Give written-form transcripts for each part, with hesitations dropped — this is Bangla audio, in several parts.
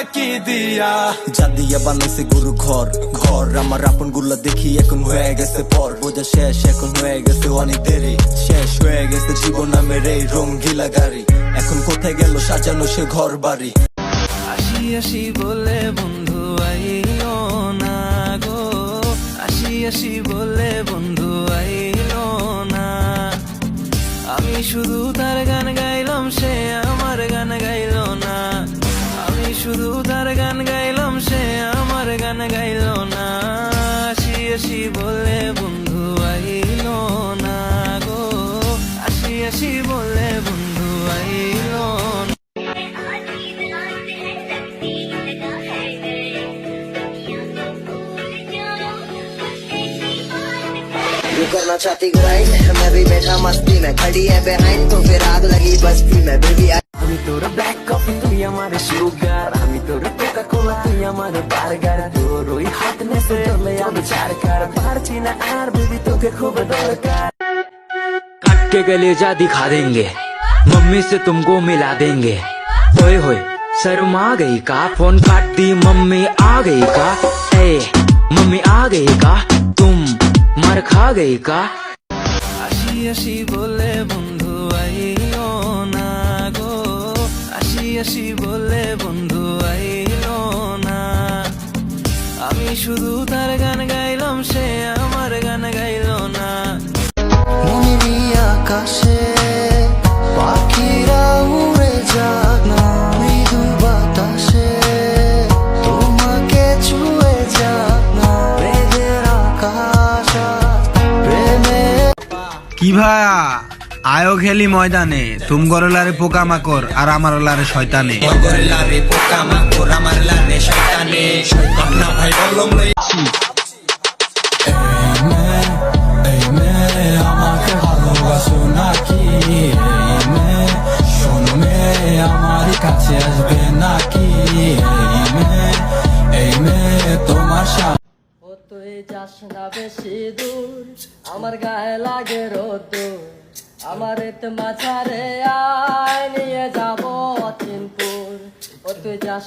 ফাঁকি দিয়া। যা দিয়া বানাইছে গরু ঘর ঘর, আমার আপন গুলা দেখি এখন হয়ে গেছে পর। বোঝা শেষ এখন হয়ে গেছে অনেক দেরি, শেষ হয়ে গেছে জীবন নামের এই রঙ্গিলা গাড়ি। এখন কোথায় গেল সাজানো সে ঘর বাড়ি। আসি আসি বলে বন্ধু আইলো না গো, আসি আসি বলে বন্ধু আইলো না। আমি শুধু তার গান গাইলাম, সে আমার গান গাইলো না। আমি শুধু তার গান গাইলাম, সে আমার গান গাইলো না। আসি আসি বলে বন্ধু আইলো না গো, আসি আসি বলে বন্ধু আইলো না। You करना चाहती ग्राइंड, मैं भी बैठा मस्ती में, खड़ी है बिहाइंड तो फिर आग लगी बस्ती में। बेबी আমি তোর ব্ল্যাক কফি, তুই আমার সুগার। আমি তোর কোকা কোলা, তুই আমার বার্গার। তোর ওই হাত নেসে চলে আমি চারকার, পারছি না আর বেবি তোকে খুব দরকার। काट के गलेजा दिखा देंगे, मम्मी से तुमको मिला देंगे। ओए होए शर्मा गई का, फोन काट दी मम्मी आ गई का। ए मम्मी आ गई का, तुम मार खा गई का। আসি আসি বলে বন্ধু আইলো না গো, আসি আসি বলে বন্ধু আইলো না। আমি শুধু তার গান গাইলাম, সে আমার গান গাইলো না। মনেরই আকাশে পাখিরা উড়ে যাক না, মৃদু বাতাসে তোমাকে ছুঁয়ে যাক না। মেঘের আকাশ প্রেমে কি ভাইয়া আয়ো খেলি ময়দানে, তুম গরলারে পোকা মাকড় আর আমার লারে শয়তানে। আমাকে ভালোবাসো নাকি শোনো মে, আমার কাছে আসবে নাকি এই মেয়ে তোমার সাথে। ও তুই যাস না বেশি দূর, আমার গায়ে লাগে রোদ্দুর। আমার এতে মাঝারে আয়, নিয়ে যাবো অচিনপুর। ও তুই যাস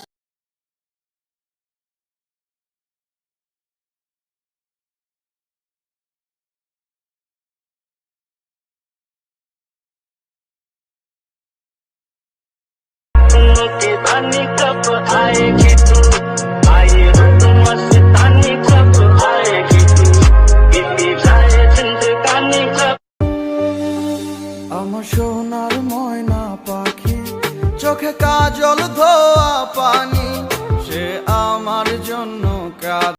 আমার সোনার ময়না পাখি, চোখে কাজল ধোয়া পানি, সে আমার জন্য কাঁদে।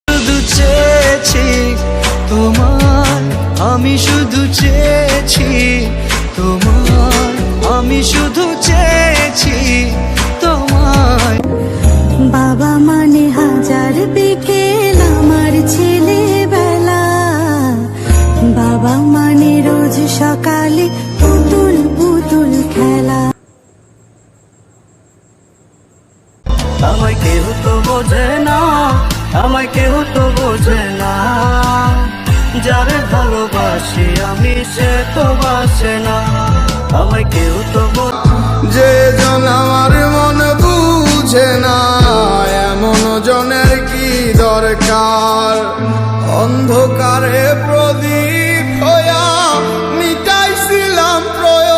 শুধু চেয়েছি তোমার, আমি শুধু চেয়েছি তোমার, আমি শুধু চেয়েছি তোমার। বাবা মানে হাজার বিকেল আমার ছেলেবেলা, বাবা মানে রোজ সকালে পুতুল পুতুল খেলা। আমায় কেউ তো বোঝে না, আমায় কেউ তো বোঝে না, যারে ভালোবাসি আমি সে তো বাসে না। আমায় কেউ তো যে জন আমার মন বুঝে না, এমন জনের কি দরকার। অন্ধকারে প্রদীপ